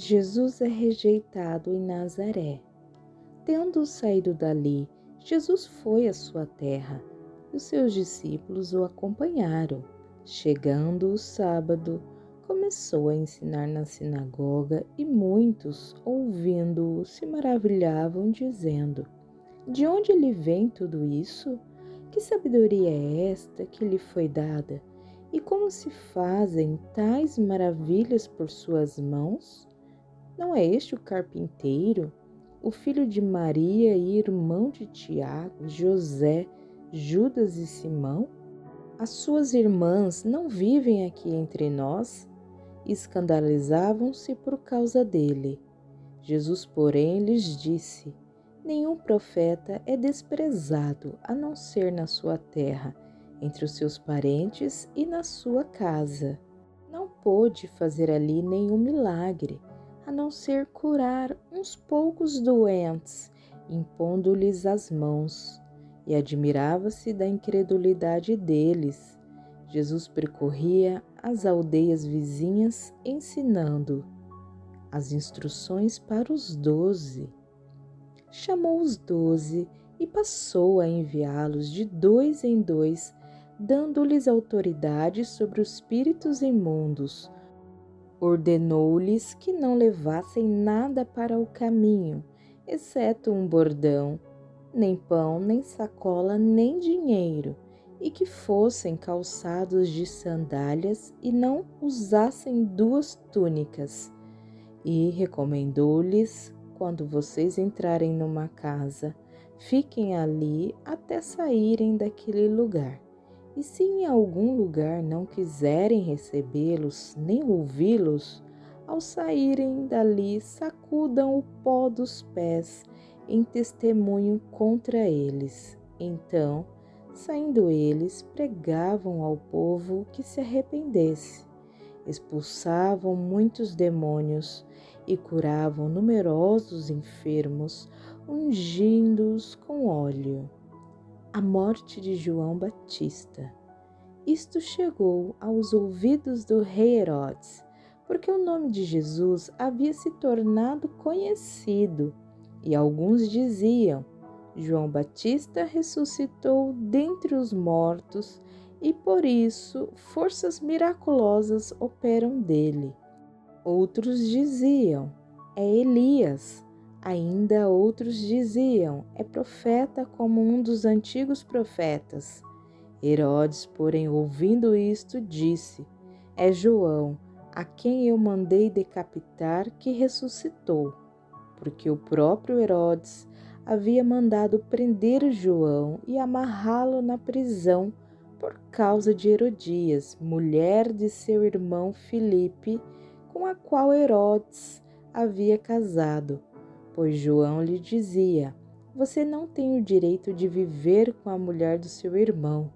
Jesus é rejeitado em Nazaré. Tendo saído dali, Jesus foi à sua terra, e os seus discípulos o acompanharam. Chegando o sábado, começou a ensinar na sinagoga e muitos, ouvindo-o, se maravilhavam, dizendo: De onde lhe vem tudo isso? Que sabedoria é esta que lhe foi dada? E como se fazem tais maravilhas por suas mãos? Não é este o carpinteiro, o filho de Maria e irmão de Tiago, José, Judas e Simão? As suas irmãs não vivem aqui entre nós? Escandalizavam-se por causa dele. Jesus, porém, lhes disse: Nenhum profeta é desprezado, a não ser na sua terra, entre os seus parentes e na sua casa. Não pôde fazer ali nenhum milagre, a não ser curar uns poucos doentes, impondo-lhes as mãos, e admirava-se da incredulidade deles. Jesus percorria as aldeias vizinhas, ensinando as instruções para os 12. Chamou os 12 e passou a enviá-los de 2 em 2, dando-lhes autoridade sobre os espíritos imundos. Ordenou-lhes que não levassem nada para o caminho, exceto um bordão, nem pão, nem sacola, nem dinheiro, e que fossem calçados de sandálias e não usassem 2 túnicas. E recomendou-lhes: quando vocês entrarem numa casa, fiquem ali até saírem daquele lugar. E se em algum lugar não quiserem recebê-los nem ouvi-los, ao saírem dali sacudam o pó dos pés em testemunho contra eles. Então, saindo eles, pregavam ao povo que se arrependesse, expulsavam muitos demônios e curavam numerosos enfermos, ungindo-os com óleo. A morte de João Batista. Isto chegou aos ouvidos do rei Herodes, porque o nome de Jesus havia se tornado conhecido, e alguns diziam: João Batista ressuscitou dentre os mortos, e por isso forças miraculosas operam dele. Outros diziam: é Elias. Ainda outros diziam: é profeta como um dos antigos profetas. Herodes, porém, ouvindo isto, disse: é João, a quem eu mandei decapitar, que ressuscitou. Porque o próprio Herodes havia mandado prender João e amarrá-lo na prisão por causa de Herodias, mulher de seu irmão Filipe, com a qual Herodes havia casado. Pois João lhe dizia: você não tem o direito de viver com a mulher do seu irmão.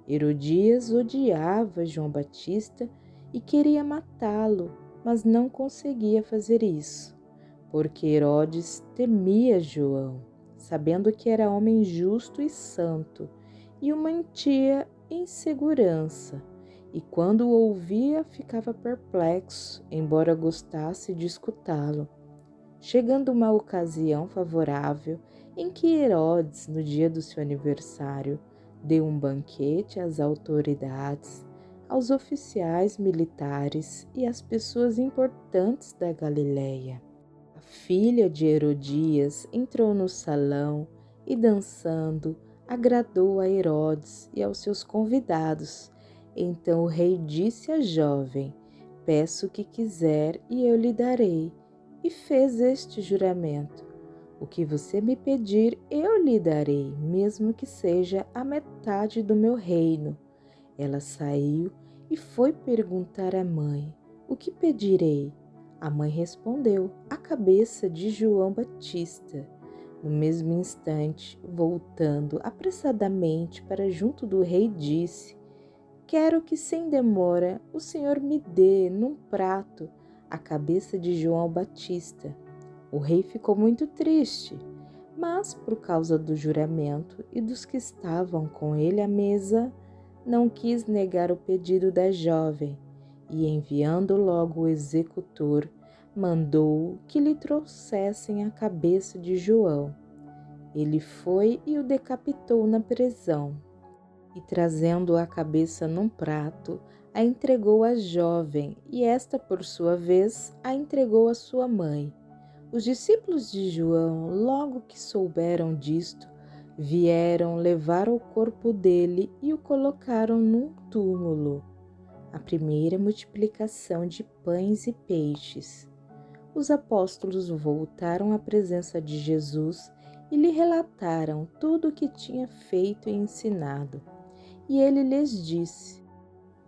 Herodias odiava João Batista e queria matá-lo, mas não conseguia fazer isso, porque Herodes temia João, sabendo que era homem justo e santo, e o mantinha em segurança. E quando o ouvia, ficava perplexo, embora gostasse de escutá-lo. Chegando uma ocasião favorável em que Herodes, no dia do seu aniversário, deu um banquete às autoridades, aos oficiais militares e às pessoas importantes da Galileia. A filha de Herodias entrou no salão e, dançando, agradou a Herodes e aos seus convidados. Então o rei disse à jovem: peço o que quiser e eu lhe darei. E fez este juramento: o que você me pedir, eu lhe darei, mesmo que seja a metade do meu reino. Ela saiu e foi perguntar à mãe: o que pedirei? A mãe respondeu: a cabeça de João Batista. No mesmo instante, voltando apressadamente para junto do rei, disse: quero que sem demora o Senhor me dê num prato a cabeça de João Batista. O rei ficou muito triste, mas por causa do juramento e dos que estavam com ele à mesa, não quis negar o pedido da jovem, e enviando logo o executor, mandou que lhe trouxessem a cabeça de João. Ele foi e o decapitou na prisão. E trazendo a cabeça num prato, a entregou à jovem, e esta, por sua vez, a entregou à sua mãe. Os discípulos de João, logo que souberam disto, vieram levar o corpo dele e o colocaram num túmulo. A primeira multiplicação de pães e peixes. Os apóstolos voltaram à presença de Jesus e lhe relataram tudo o que tinha feito e ensinado. E ele lhes disse: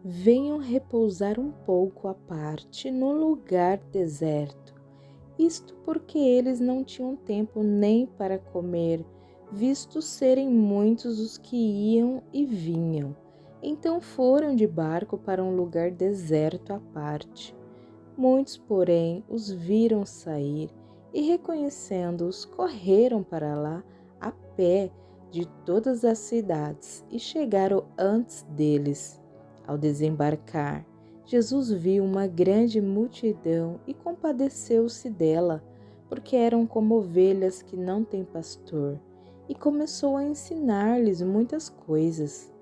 venham repousar um pouco à parte num lugar deserto. Isto porque eles não tinham tempo nem para comer, visto serem muitos os que iam e vinham. Então foram de barco para um lugar deserto à parte. Muitos, porém, os viram sair e, reconhecendo-os, correram para lá a pé de todas as cidades e chegaram antes deles. Ao desembarcar, Jesus viu uma grande multidão e compadeceu-se dela, porque eram como ovelhas que não têm pastor, e começou a ensinar-lhes muitas coisas.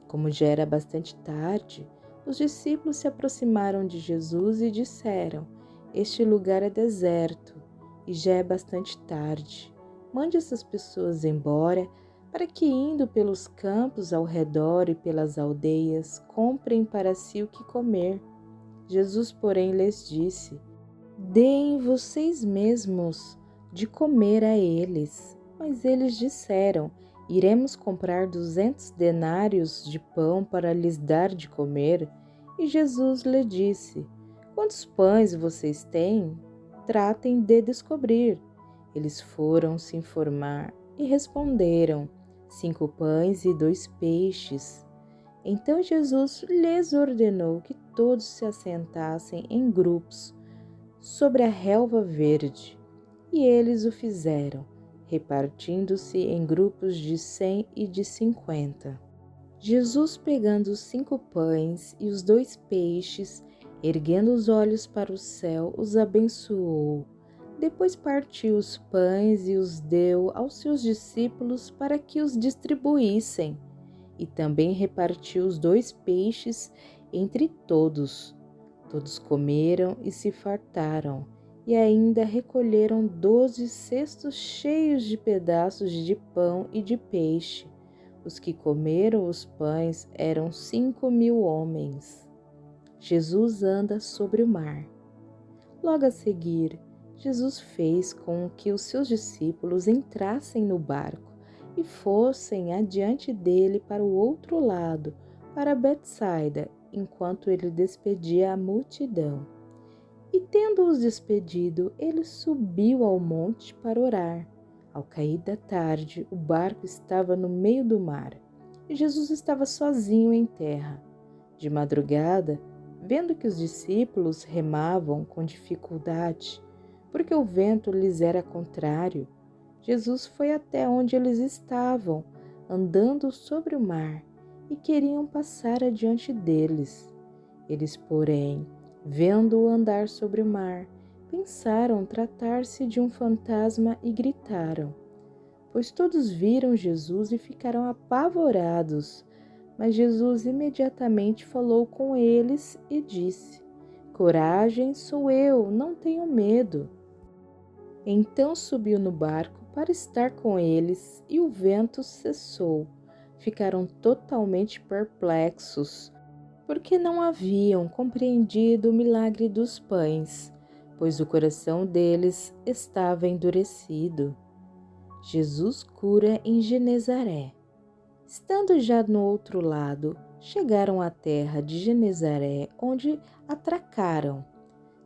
Como já era bastante tarde, os discípulos se aproximaram de Jesus e disseram: este lugar é deserto e já é bastante tarde. Mande essas pessoas embora, para que, indo pelos campos ao redor e pelas aldeias, comprem para si o que comer. Jesus, porém, lhes disse: deem vocês mesmos de comer a eles. Mas eles disseram: iremos comprar 200 denários de pão para lhes dar de comer? E Jesus lhe disse: quantos pães vocês têm? Tratem de descobrir. Eles foram se informar e responderam: 5 pães e 2 peixes. Então Jesus lhes ordenou que todos se assentassem em grupos sobre a relva verde. E eles o fizeram, repartindo-se em grupos de 100 e de 50. Jesus, pegando os 5 pães e os 2 peixes, erguendo os olhos para o céu, os abençoou. Depois partiu os pães e os deu aos seus discípulos para que os distribuíssem. E também repartiu os 2 peixes entre todos. Todos comeram e se fartaram, e ainda recolheram 12 cestos cheios de pedaços de pão e de peixe. Os que comeram os pães eram 5.000 homens. Jesus anda sobre o mar. Logo a seguir, Jesus fez com que os seus discípulos entrassem no barco e fossem adiante dele para o outro lado, para Betsaida, enquanto ele despedia a multidão. E tendo-os despedido, ele subiu ao monte para orar. Ao cair da tarde, o barco estava no meio do mar e Jesus estava sozinho em terra. De madrugada, vendo que os discípulos remavam com dificuldade, porque o vento lhes era contrário, Jesus foi até onde eles estavam, andando sobre o mar, e queriam passar adiante deles. Eles, porém, vendo-o andar sobre o mar, pensaram tratar-se de um fantasma e gritaram, pois todos viram Jesus e ficaram apavorados. Mas Jesus imediatamente falou com eles e disse: coragem, sou eu, não tenham medo. Então subiu no barco para estar com eles e o vento cessou. Ficaram totalmente perplexos, porque não haviam compreendido o milagre dos pães, pois o coração deles estava endurecido. Jesus cura em Genezaré. Estando já no outro lado, chegaram à terra de Genezaré, onde atracaram.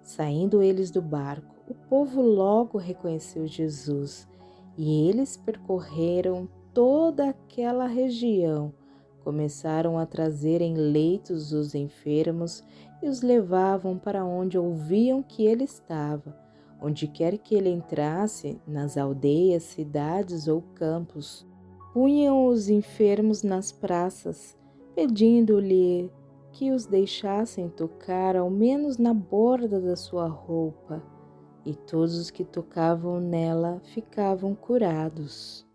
Saindo eles do barco, o povo logo reconheceu Jesus, e eles percorreram toda aquela região. Começaram a trazer em leitos os enfermos e os levavam para onde ouviam que ele estava. Onde quer que ele entrasse, nas aldeias, cidades ou campos, punham os enfermos nas praças, pedindo-lhe que os deixassem tocar ao menos na borda da sua roupa. e todos os que tocavam nela ficavam curados.